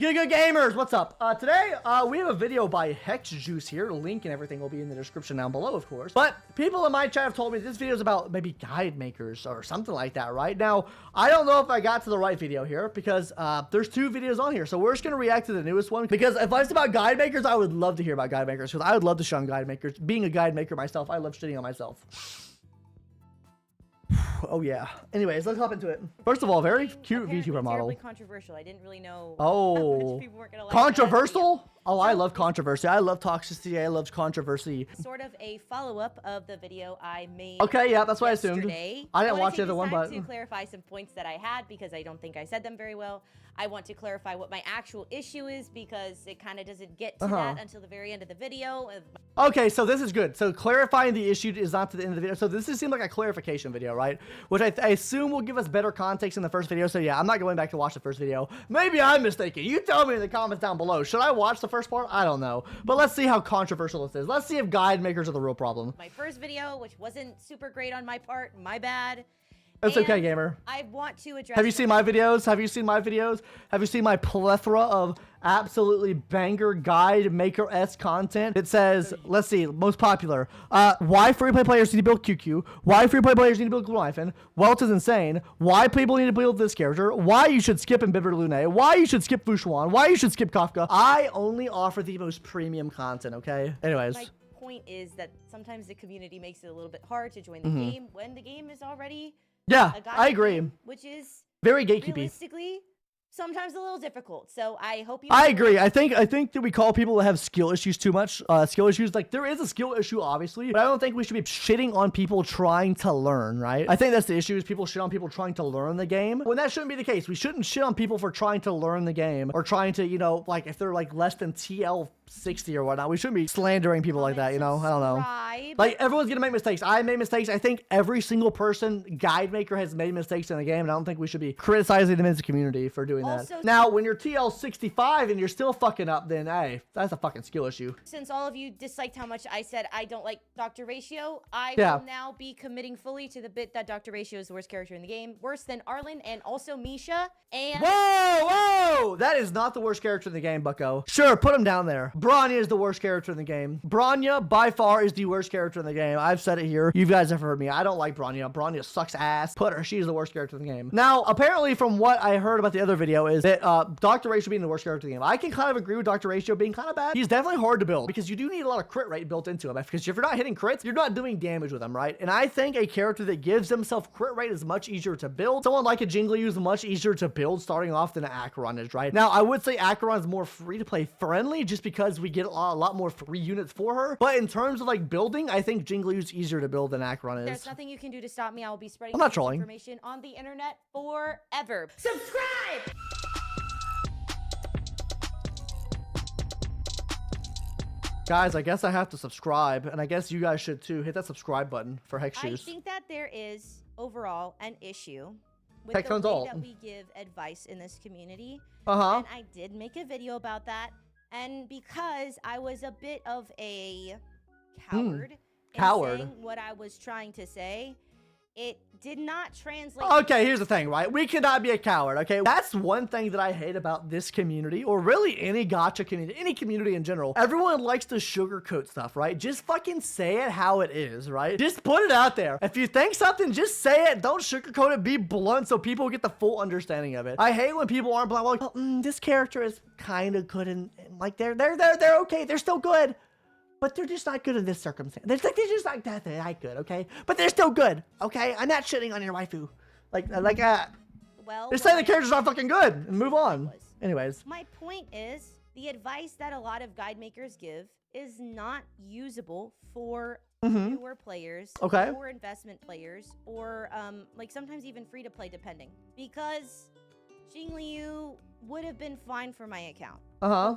Good gamers, what's up? Today, we have a video by HexJuices here. Link and everything will be in the description down below, of course. But people in my chat have told me this video is about maybe guide makers or something like that, right? Now, I don't know if I got to the right video here because there's two videos on here. So we're just going to react to the newest one because if it's about guide makers, I would love to hear about guide makers because I would love to shit on guide makers. Being a guide maker myself, I love shitting on myself. Oh yeah. Anyways, let's hop into it. First of all, very cute VTuber model. Terribly controversial. I didn't really know. Oh, people weren't gonna like controversial? Oh, I love controversy. I love toxicity. I love controversy. Sort of a follow-up of the video I made. Okay, yeah, that's what yesterday. I assumed. I didn't watch the other one, but to clarify some points that I had because I don't think I said them very well. I want to clarify what my actual issue is because it kind of doesn't get to that until the very end of the video. Okay, so this is good. So clarifying the issue is not to the end of the video. So this seems like a clarification video, right? Which I assume will give us better context in the first video. So yeah, I'm not going back to watch the first video. Maybe I'm mistaken. You tell me in the comments down below. Should I watch the first part? I don't know. But let's see how controversial this is. Let's see if guide makers are the real problem. My first video, which wasn't super great on my part, my bad. It's okay, gamer. I want to address. Have you seen my videos? Have you seen my videos? Have you seen my plethora of absolutely banger guide maker-esque content? It says, let's see, most popular. Why free-to-play players need to build QQ. Why free-to-play players need to build Glyphon. Welt is insane. Why people need to build this character. Why you should skip Embibber Lune. Why you should skip Fushuan. Why you should skip Kafka. I only offer the most premium content, okay? Anyways. My point is that sometimes the community makes it a little bit hard to join the game when the game is already... Yeah, I agree. Which is very gatekeeping. Realistically, sometimes a little difficult. So I hope you. I agree. I think that we call people that have skill issues too much. Skill issues, like there is a skill issue, obviously, but I don't think we should be shitting on people trying to learn. Right? I think that's the issue. Is people shit on people trying to learn the game when that shouldn't be the case. We shouldn't shit on people for trying to learn the game or trying to, you know, like if they're like less than TL60 or whatnot. We shouldn't be slandering people like that. You know? I don't know. Like everyone's gonna make mistakes. I made mistakes. I think every single person guide maker has made mistakes in the game, and I don't think we should be criticizing them as a community for doing that. Now, when you're TL65 and you're still fucking up, then hey, that's a fucking skill issue. Since all of you disliked how much I said I don't like Dr. Ratio, I will now be committing fully to the bit that Dr. Ratio is the worst character in the game, worse than Arlen and also Misha. And whoa, that is not the worst character in the game, Bucko. Sure, put him down there. Bronya is the worst character in the game. Bronya by far is the worst character in the game. I've said it here. You guys have heard me. I don't like Bronya. Bronya sucks ass. Put her. She's the worst character in the game. Now, apparently, from what I heard about the other video, is that Dr. Ratio being the worst character in the game. I can kind of agree with Dr. Ratio being kind of bad. He's definitely hard to build because you do need a lot of crit rate built into him. Because if you're not hitting crits, you're not doing damage with him, right? And I think a character that gives himself crit rate is much easier to build. Someone like a Jingliu is much easier to build starting off than an Acheron is, right? Now, I would say Acheron is more free-to-play friendly just because we get a lot more free units for her. But in terms of like building, I think Jingliu is easier to build than Acheron is. There's nothing you can do to stop me. I will be spreading I'm not trolling. information on the internet forever. Subscribe! Guys, I guess I have to subscribe, and I guess you guys should too. Hit that subscribe button for HexJuices. I think that there is overall an issue with the way that we give advice in this community. And I did make a video about that. And because I was a bit of a coward in saying what I was trying to say, it did not translate. Okay, here's the thing, right? We cannot be a coward, okay? That's one thing that I hate about this community, or really any gacha community, any community in general. Everyone likes to sugarcoat stuff, right? Just fucking say it how it is, right? Just put it out there. If you think something, just say it. Don't sugarcoat it. Be blunt so people get the full understanding of it. I hate when people aren't blunt. Like, this character is kind of good, and like they're okay. They're still good. But they're just not good in this circumstance. They're just like that. They're not good, okay? But they're still good, okay? I'm not shitting on your waifu. Well, just say the character's not fucking good and move on. Anyways. My point is, the advice that a lot of guide makers give is not usable for newer players, or investment players, or like sometimes even free to play, depending. Because Jingliu would have been fine for my account.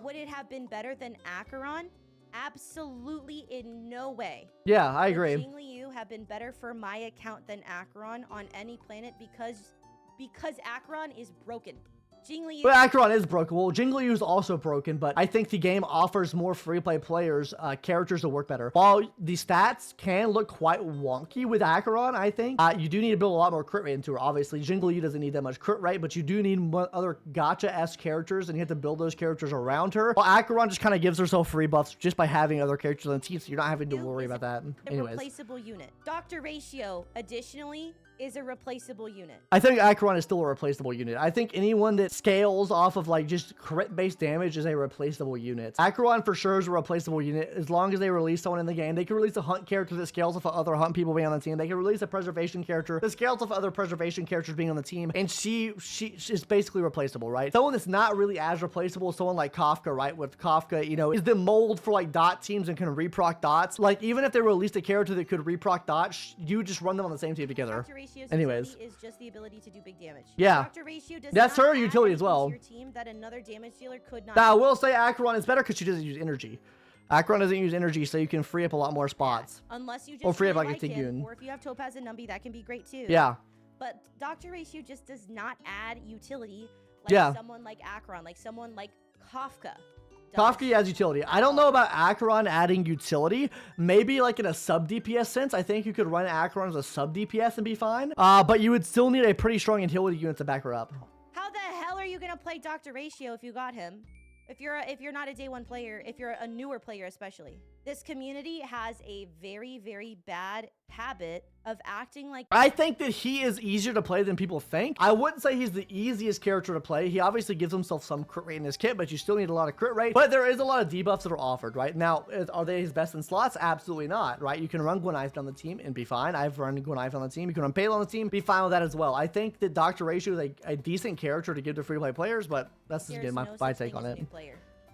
Would it have been better than Acheron? Absolutely in no way. Yeah, I agree. Jingliu have been better for my account than Acheron on any planet because Acheron is broken. Jingli. But Acheron is broken. Well, Jingliu is also broken, but I think the game offers more free-play players characters to work better. While the stats can look quite wonky with Acheron, I think you do need to build a lot more crit rate into her. Obviously, Jingliu doesn't need that much crit rate, but you do need other gacha-esque characters, and you have to build those characters around her. While Acheron just kind of gives herself free buffs just by having other characters on the team, so you're not having to worry about that. Anyways. Replaceable unit. Doctor Ratio, additionally, is a replaceable unit. I think Acheron is still a replaceable unit. I think anyone that scales off of like just crit-based damage is a replaceable unit. Acheron for sure is a replaceable unit as long as they release someone in the game. They can release a hunt character that scales off of other hunt people being on the team. They can release a preservation character that scales off of other preservation characters being on the team, and she is basically replaceable, right? Someone that's not really as replaceable as someone like Kafka, right? With Kafka, you know, is the mold for like dot teams and can reproc dots. Like even if they released a character that could reproc dots, you just run them on the same team together. Anyways, is just the ability to do big damage. Yeah, Doctor Ratio does that's not her utility add as well. Your team that another damage dealer could not. Now I will say Acheron is better because she doesn't use energy. Acheron doesn't use energy, so you can free up a lot more spots. Unless you just or free up like a Tigun, or if you have Topaz and Numby, that can be great too. Yeah. But Doctor Ratio just does not add utility like someone like Acheron, like someone like Kafka. Kafka has utility. I don't know about Acheron adding utility. Maybe like in a sub DPS sense. I think you could run Acheron as a sub DPS and be fine. But you would still need a pretty strong utility unit to back her up. How the hell are you gonna play Doctor Ratio if you got him? If you're not a day one player, if you're a newer player especially. This community has a very, very bad habit of acting like... I think that he is easier to play than people think. I wouldn't say he's the easiest character to play. He obviously gives himself some crit rate in his kit, but you still need a lot of crit rate. But there is a lot of debuffs that are offered, right? Now, are they his best in slots? Absolutely not, right? You can run Gwenaife on the team and be fine. I've run Gwenaife on the team. You can run Pale on the team, be fine with that as well. I think that Dr. Ratio is a decent character to give to free-to-play players, but that's just again my take on it.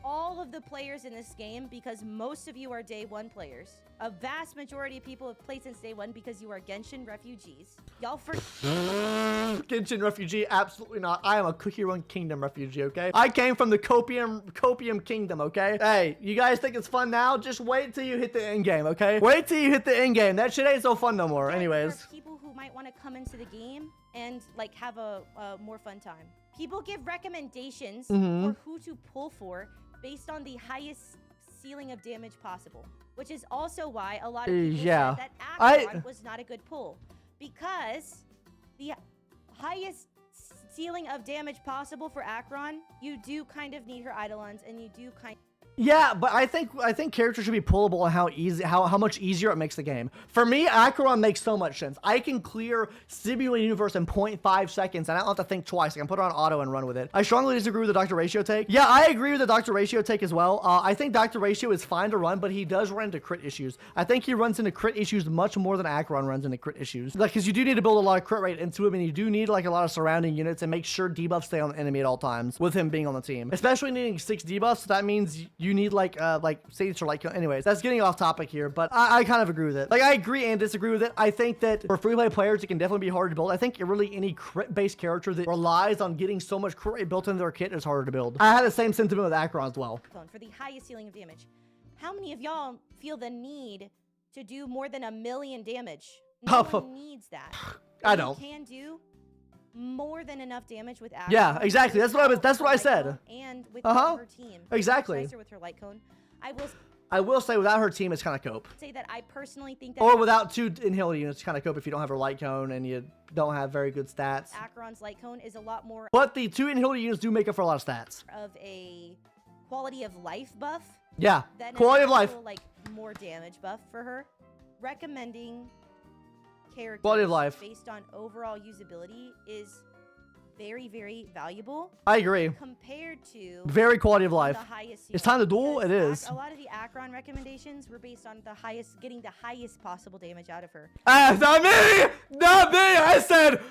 All of the players in this game, because most of you are day one players. A vast majority of people have played since day one because you are Genshin refugees. Y'all Genshin refugee? Absolutely not. I am a Cookie Run Kingdom refugee, okay? I came from the Copium Kingdom, okay? Hey, you guys think it's fun now? Just wait till you hit the end game, okay? Wait till you hit the end game. That shit ain't so fun no more. Anyways. There are people who might want to come into the game and like have a more fun time. People give recommendations for who to pull for based on the highest ceiling of damage possible, which is also why a lot of people said that Acheron was not a good pull, because the highest ceiling of damage possible for Acheron, you do kind of need her Eidolons, and you do kind of... Yeah, but I think characters should be pullable and how much easier it makes the game. For me, Acheron makes so much sense. I can clear Simulated Universe in 0.5 seconds, and I don't have to think twice. I can put it on auto and run with it. I strongly disagree with the Dr. Ratio take. Yeah, I agree with the Dr. Ratio take as well. I think Dr. Ratio is fine to run, but he does run into crit issues. I think he runs into crit issues much more than Acheron runs into crit issues. Like, because you do need to build a lot of crit rate into him, and you do need like a lot of surrounding units and make sure debuffs stay on the enemy at all times with him being on the team. Especially needing 6 debuffs, so that means you need like Sage or like, anyways, that's getting off topic here, but I kind of agree with it. Like, I agree and disagree with it. I think that for free-play players, it can definitely be hard to build. I think really any crit-based character that relies on getting so much crit rate built into their kit is harder to build. I had the same sentiment with Acheron as well. For the highest ceiling of damage. How many of y'all feel the need to do more than 1 million damage? No one needs that. I don't. You can do more than enough damage with Acheron. Yeah, exactly. That's what I said. And with her team. Exactly. With her light cone. I will say without her team, it's kind of cope. Say that I personally think that... Or without 2 inhaler units, kind of cope if you don't have her light cone and you don't have very good stats. Acheron's light cone is a lot more... But the 2 inhaler units do make up for a lot of stats. Of a quality of life buff. Yeah, quality of life. Like more damage buff for her. Recommending characters quality of life based on overall usability is very, very valuable. I agree. Compared to very quality of life. The highest it's time to duel. It is. A lot of the Acheron recommendations were based on getting the highest possible damage out of her. Not me! Not me! I said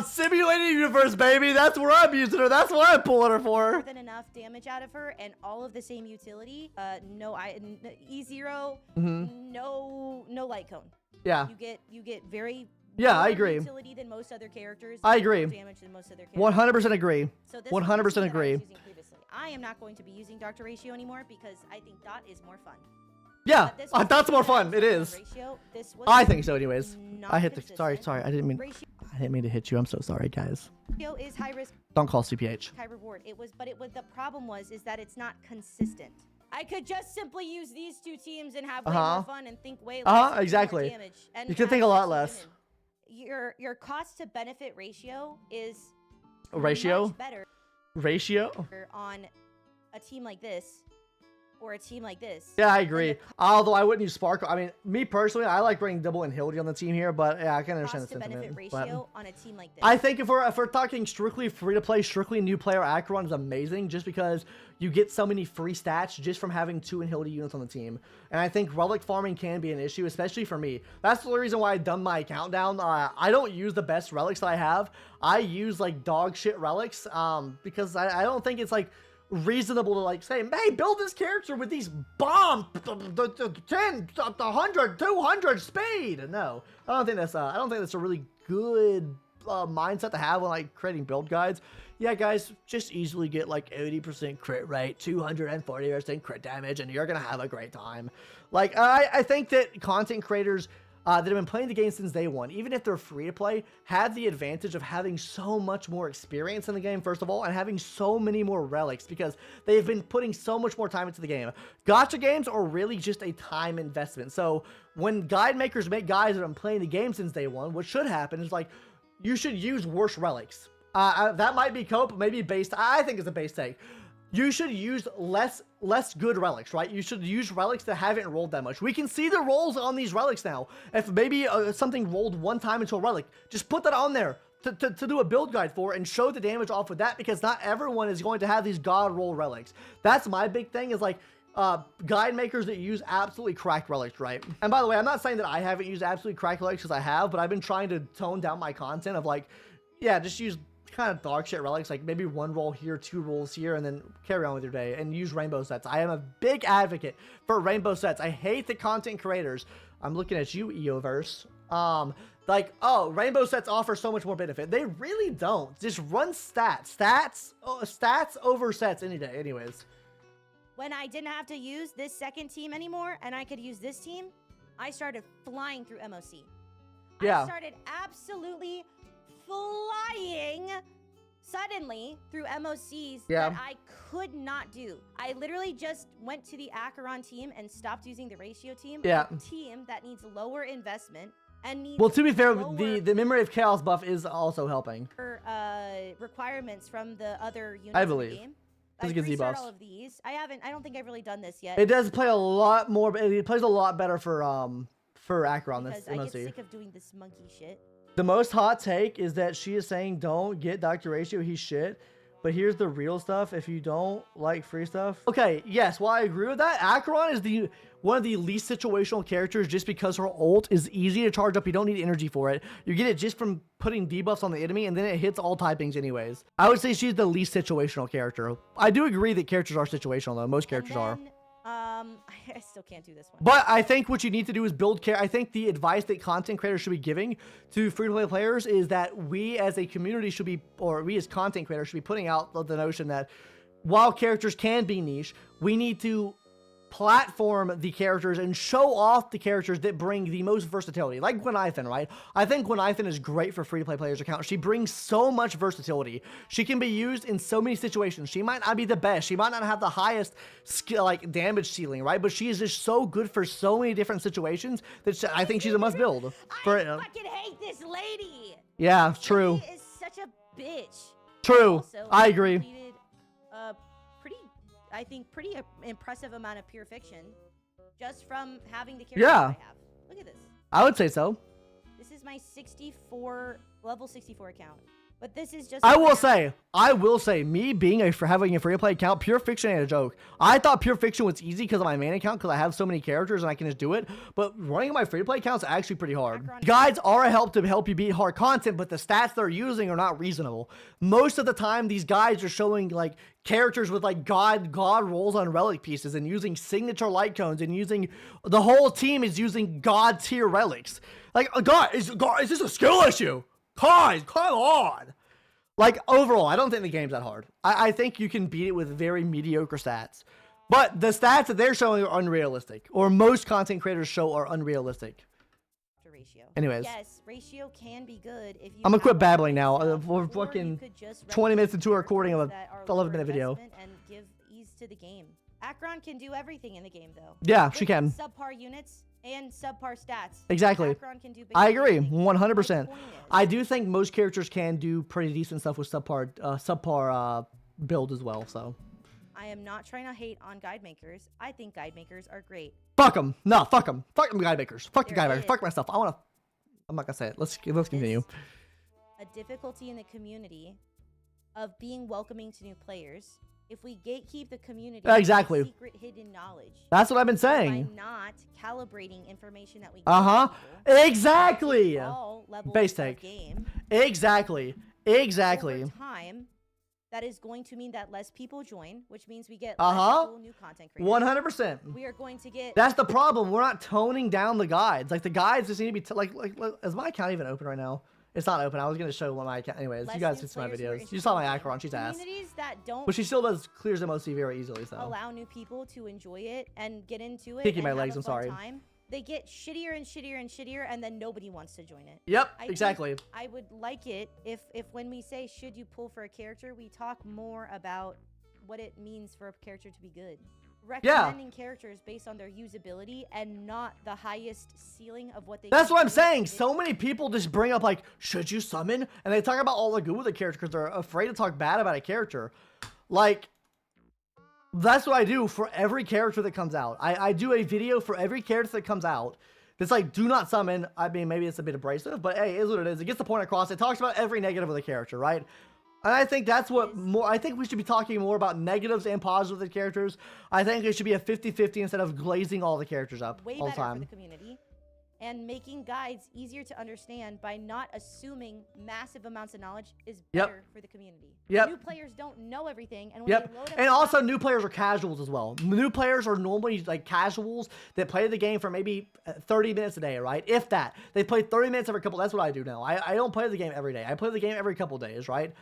Simulated Universe, baby. That's where I'm using her. That's what I'm pulling her for. More than enough damage out of her and all of the same utility. No E0. No light cone. Yeah. You get very... Yeah, I agree. Utility than most other characters. I agree. Damage than most other characters. 100% agree. So this 100% agree. I am not going to be using Dr. Ratio anymore because I think Dot is more fun. Yeah, this was that's more fun. It is. I think so, anyways. I hit the. Sorry. I didn't mean to hit you. I'm so sorry, guys. Is high risk. Don't call CPH. High reward. The problem is that it's not consistent. I could just simply use these two teams and have way more fun and think way less. Exactly. Damage and you can think a lot less. Your cost to benefit ratio is much better. Ratio On a team like this. Or a team like this. Yeah, I agree. Although I wouldn't use Sparkle. I mean, me personally, I like bringing Double and Hildy on the team here, but yeah, I can understand the sentiment. Ratio on a team like this. I think if we're talking strictly free to play, strictly new player, Acheron is amazing just because you get so many free stats just from having 2 and Hildy units on the team. And I think relic farming can be an issue, especially for me. That's the only reason why I dumbed my account down. I don't use the best relics that I have. I use like dog shit relics because I don't think it's like reasonable to like say, hey, build this character with these bomb 10 100 200 speed. No, I don't think that's a really good mindset to have when like creating build guides. Yeah, guys, just easily get like 80% crit rate, 240% crit damage, and you're gonna have a great time. Like I think that content creators that have been playing the game since day one, even if they're free to play, have the advantage of having so much more experience in the game, first of all, and having so many more relics because they've been putting so much more time into the game. Gacha games are really just a time investment. So when guide makers make guides that have been playing the game since day one, what should happen is like, you should use worse relics. That might be cope, maybe based, I think it's a base take. You should use less good relics, right? You should use relics that haven't rolled that much. We can see the rolls on these relics now. If maybe something rolled one time into a relic, just put that on there to do a build guide for and show the damage off with that, because not everyone is going to have these god roll relics. That's my big thing, is like guide makers that use absolutely cracked relics, right? And by the way, I'm not saying that I haven't used absolutely cracked relics, because I have, but I've been trying to tone down my content of like, yeah, just use kind of dog shit relics, like maybe 1 roll here, 2 rolls here, and then carry on with your day and use rainbow sets. I am a big advocate for rainbow sets. I hate the content creators. I'm looking at you, EOverse. Like, oh, rainbow sets offer so much more benefit. They really don't. Just run stats. Stats over sets any day. Anyways. When I didn't have to use this second team anymore and I could use this team, I started flying through MOC. Yeah. I started absolutely flying suddenly through MOCs that I could not do. I literally just went to the Acheron team and stopped using the ratio team. Yeah. A team that needs lower investment and needs, well, to be fair, the memory of chaos buff is also helping. Requirements from the other units I believe. in the game. I've restarted all of these. I don't think I've really done this yet. It does play a lot more. It plays a lot better for Acheron. Because this I MOC. get sick of doing this monkey shit. The most hot take is that she is saying don't get Dr. Ratio, he's shit. But here's the real stuff if you don't like free stuff. Okay, yes, well, I agree with that. Acheron is one of the least situational characters just because her ult is easy to charge up. You don't need energy for it. You get it just from putting debuffs on the enemy, and then it hits all typings anyways. I would say she's the least situational character. I do agree that characters are situational, though. Most characters are. I still can't do this one. But I think what you need to do is build care. I think the advice that content creators should be giving to free-to-play players is that we as a community should be, or we as content creators should be putting out the notion that while characters can be niche, we need to platform the characters and show off the characters that bring the most versatility. Like Gwenithan, right? I think Gwenithan is great for free-to-play players' accounts. She brings so much versatility. She can be used in so many situations. She might not be the best. She might not have the highest skill, like damage ceiling, right? But she is just so good for so many different situations that I think she's a must-build. I fucking hate this lady. Yeah, true. She is such a bitch. True. Also, I agree. Completed I think pretty impressive amount of pure fiction just from having the character I have. Look at this. I would say so. This is my level 64 account. But this is just I will say, me being having a free-to-play account, Pure Fiction ain't a joke. I thought Pure Fiction was easy because of my main account, because I have so many characters and I can just do it. But running my free-to-play account is actually pretty hard. Guides are a help to help you beat hard content, but the stats they're using are not reasonable. Most of the time, these guides are showing like characters with like god rolls on relic pieces and using signature light cones and using the whole team is using god tier relics. Like, God, is this a skill issue? Guys, come on. Like, overall, I don't think the game's that hard. I think you can beat it with very mediocre stats. But the stats that they're showing are unrealistic, or most content creators show are unrealistic. Ratio. Anyways. Yes, ratio can be good if you. I'm gonna quit babbling now. We're or fucking you could just 20 minutes into a characters recording of a that are 11-minute video. And give ease to the game. Akron can do everything in the game, though. Yeah, she can. Subpar units and subpar stats. Exactly. Akron can do I agree, everything. 100%. My point is, I do think most characters can do pretty decent stuff with subpar build as well. So. I am not trying to hate on guide makers. I think guide makers are great. Fuck them. No, fuck them. Fuck them guide makers. Fuck the There guide makers. is- Fuck myself. I'm not gonna say it. Let's continue. A difficulty in the community of being welcoming to new players. If we gatekeep the community, Exactly. with secret hidden knowledge. That's what I've been By saying. not calibrating information that we Exactly. all levels Base of take. game. Exactly. Exactly. Over time, that is going to mean that less people join, which means we get Uh-huh. less cool new content creators. 100%. We are going to get. That's the problem. We're not toning down the guides. Like the guides just need to be like. Is my account even open right now? It's not open. I was gonna show one my account. Anyways, less you guys new can see my players who are videos. You saw my interested in Akron. She's ass. communities that don't But she still does clears MOC very easily. So. allow new people to enjoy it and get into it. Kicking and my have legs, a I'm fun sorry. Time. They get shittier and shittier and shittier, and then nobody wants to join it. Yep. I think Exactly. I would like it if when we say should you pull for a character, we talk more about what it means for a character to be good. Recommending characters based on their usability and not the highest ceiling of what they. That's can what I'm do. saying. So many people just bring up like, should you summon? And they talk about all the good with the character because they're afraid to talk bad about a character. Like, that's what I do for every character that comes out. I do a video for every character that comes out. That's like, do not summon. I mean, maybe it's a bit abrasive, but hey, it is what it is. It gets the point across. It talks about every negative of the character, right? And I think that's what more, I think we should be talking more about negatives and positives of the characters. I think it should be a 50-50 instead of glazing all the characters up Way all the better time. for the community. And making guides easier to understand by not assuming massive amounts of knowledge is better for the community. Yep. New players don't know everything, and when Yep, they load up and the also app- new players are casuals as well. New players are normally like casuals that play the game for maybe 30 minutes a day, right? If that. They play 30 minutes every couple, that's what I do now. I don't play the game every day. I play the game every couple days, right?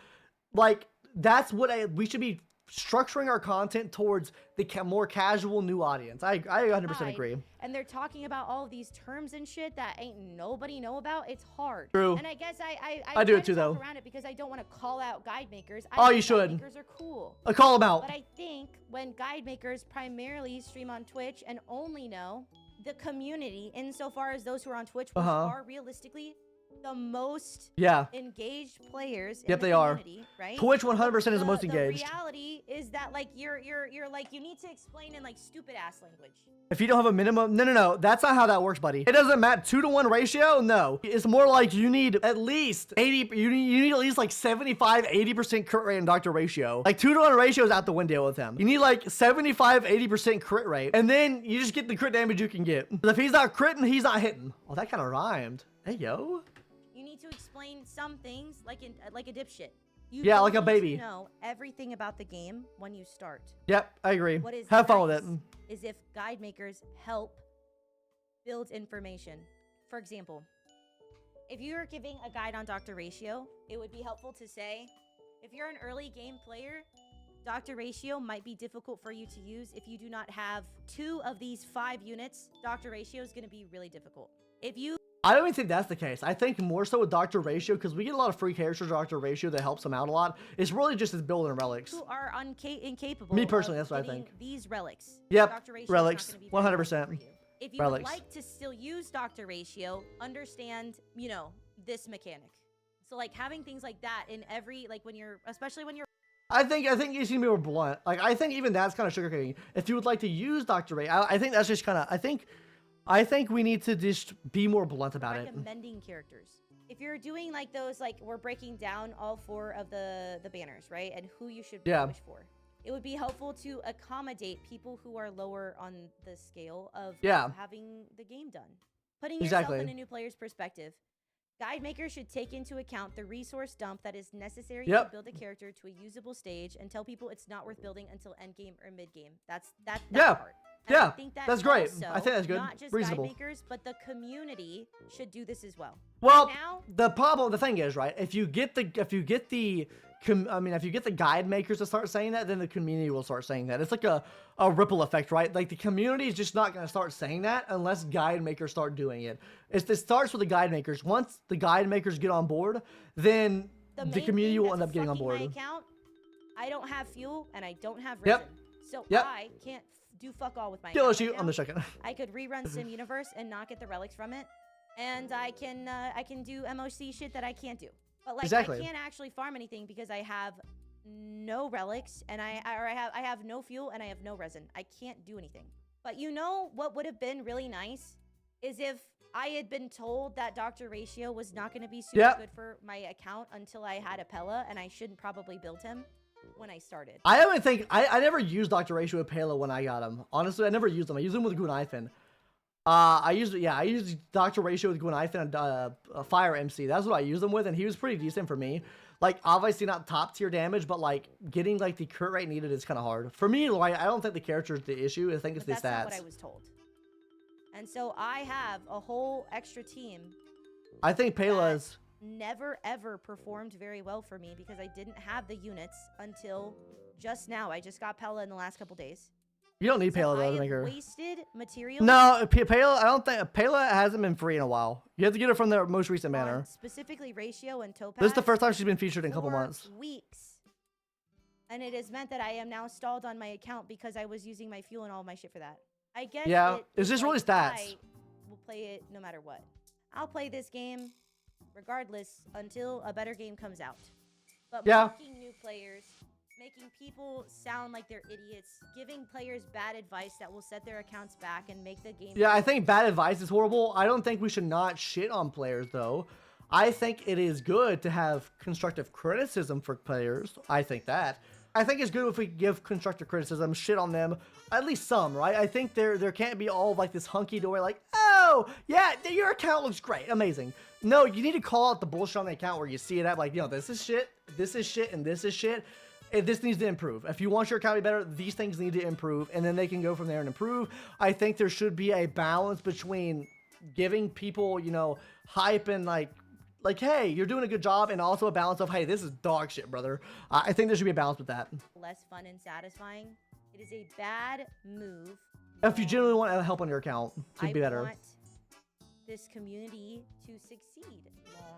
Like, that's what we should be structuring our content towards the more casual new audience. I 100% agree. And they're talking about all of these terms and shit that ain't nobody know about. It's hard. True. And I guess I I do try it too, to talk though. around it because I don't want to call out guide makers. I Oh, think you should. Guide makers are cool. Call them out. But I think when guide makers primarily stream on Twitch and only know the community, insofar as those who are on Twitch, which are realistically the most engaged players in the they are. community, right? Twitch 100% is the most The engaged. reality is that like you're like you need to explain in like stupid ass language. If you don't have a minimum, no, that's not how that works, buddy. It doesn't matter. 2-to-1 ratio, no. It's more like you need at least 80. You need at least like 75-80% crit rate in Doctor ratio. Like 2-to-1 ratio is out the window with him. You need like 75-80% crit rate, and then you just get the crit damage you can get. If he's not critting, he's not hitting. Oh, that kind of rhymed. Hey yo. You need to explain some things like a dipshit. You Yeah, don't like a need baby. to know everything about the game when you start. Yep, I agree. What is Have fun with it. nice is if guide makers help build information. For example, if you're giving a guide on Doctor Ratio, it would be helpful to say, if you're an early game player, Doctor Ratio might be difficult for you to use. If you do not have 2 of these 5 units, Doctor Ratio is going to be really difficult. If you I don't even think that's the case. I think more so with Doctor Ratio, because we get a lot of free characters with Doctor Ratio that helps him out a lot. It's really just his build and relics. who are incapable Me personally, of that's what I getting think. These relics. Yep, Dr. Ratio is not relics, gonna be very helpful 100%. for you. If you Relics. would like to still use Dr. Ratio, understand, you know, this mechanic. So like having things like that in every, like when you're, especially when you're I think you should be more blunt. Like, I think even that's kind of sugarcoating. If you would like to use Dr. Ray, I think that's just kind of, I think we need to just be more blunt about it. recommending characters. If you're doing like those, like we're breaking down all 4 of the banners, right? And who you should push for. It would be helpful to accommodate people who are lower on the scale of having the game done. Putting yourself in a new player's perspective. Guide makers should take into account the resource dump that is necessary to build a character to a usable stage and tell people it's not worth building until endgame or midgame. That's that part. And I think that that's great. also, I think that's good. Not just Reasonable. guide makers, but the community should do this as well. Well, Right now, the thing is, right? If you get the I mean, if you get the guide makers to start saying that, then the community will start saying that. It's like a ripple effect, right? Like the community is just not going to start saying that unless guide makers start doing it. It starts with the guide makers. Once the guide makers get on board, then the community will end up getting on board. My account, I don't have fuel and I don't have resin. So I can't do fuck all with my account right now. I'm the second. I could rerun Sim Universe and not get the relics from it. And I can do MOC shit that I can't do. But like I can't actually farm anything because I have no relics and I have no fuel and I have no resin. I can't do anything. But you know what would have been really nice is if I had been told that Dr. Ratio was not going to be super good for my account until I had a Pella, and I shouldn't probably build him when I started. I never used Dr. Ratio with Pela when I got him. Honestly, I never used him. I used him with Gunaifen. I used Dr. Ratio with Gunaifen and Fire MC. That's what I used him with, and he was pretty decent for me. Like, obviously not top tier damage, but like getting like the crit rate needed is kind of hard. For me, like, I don't think the character is the issue. I think it's the stats. That's not what I was told. And so I have a whole extra team. I think Pela's never ever performed very well for me because I didn't have the units until just now. I just got Pela in the last couple days. You don't need Pela though to make her. Wasted material. No, Pela. I don't think Pela hasn't been free in a while. You have to get her from the most recent banner. Specifically, Ratio and Topaz. This is the first time she's been featured in a couple months. Weeks. And it has meant that I am now stalled on my account because I was using my fuel and all my shit for that. I guess. Yeah, it's just like really stats. I will play it no matter what. I'll play this game regardless until a better game comes out. But mocking new players, making people sound like they're idiots, giving players bad advice that will set their accounts back and make the game. Yeah, I think bad advice is horrible. I don't think we should not shit on players though. I think it is good to have constructive criticism for players. I think that. I think it's good if we give constructive criticism, shit on them, at least some, right? I think there can't be all like this hunky-dory like, oh, yeah, your account looks great, amazing. No, you need to call out the bullshit on the account where you see it at like, you know, this is shit, and this is shit, and this needs to improve. If you want your account to be better, these things need to improve, and then they can go from there and improve. I think there should be a balance between giving people, you know, hype and like, hey, you're doing a good job, and also a balance of, hey, this is dog shit, brother. I think there should be a balance with that. Less fun and satisfying. It is a bad move. If you genuinely want help on your account, it would be better. I want this community to succeed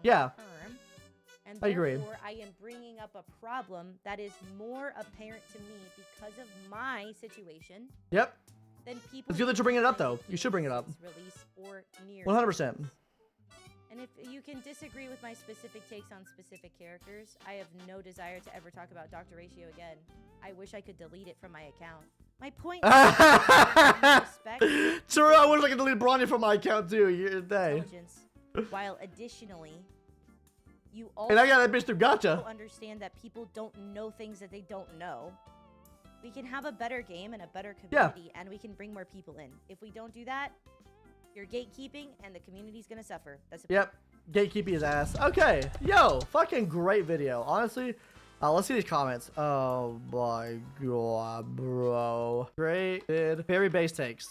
long term. And I agree. Therefore, I am bringing up a problem that is more apparent to me because of my situation. Yep. Than people. It's good that you're bringing it up, though. You should bring it up. Release or near. 100%. And if you can disagree with my specific takes on specific characters, I have no desire to ever talk about Dr. Ratio again. I wish I could delete it from my account. My point is respect. Sure, I wish I could delete Bronny from my account too. Intelligence. While additionally, you also and I got that bitch through gotcha. Understand that people don't know things that they don't know. We can have a better game and a better community, and we can bring more people in. If we don't do that, you're gatekeeping, and the community's gonna suffer. That's gatekeeping his ass. Okay, yo, fucking great video. Honestly, let's see these comments. Oh my god, bro. Great vid. Very base takes.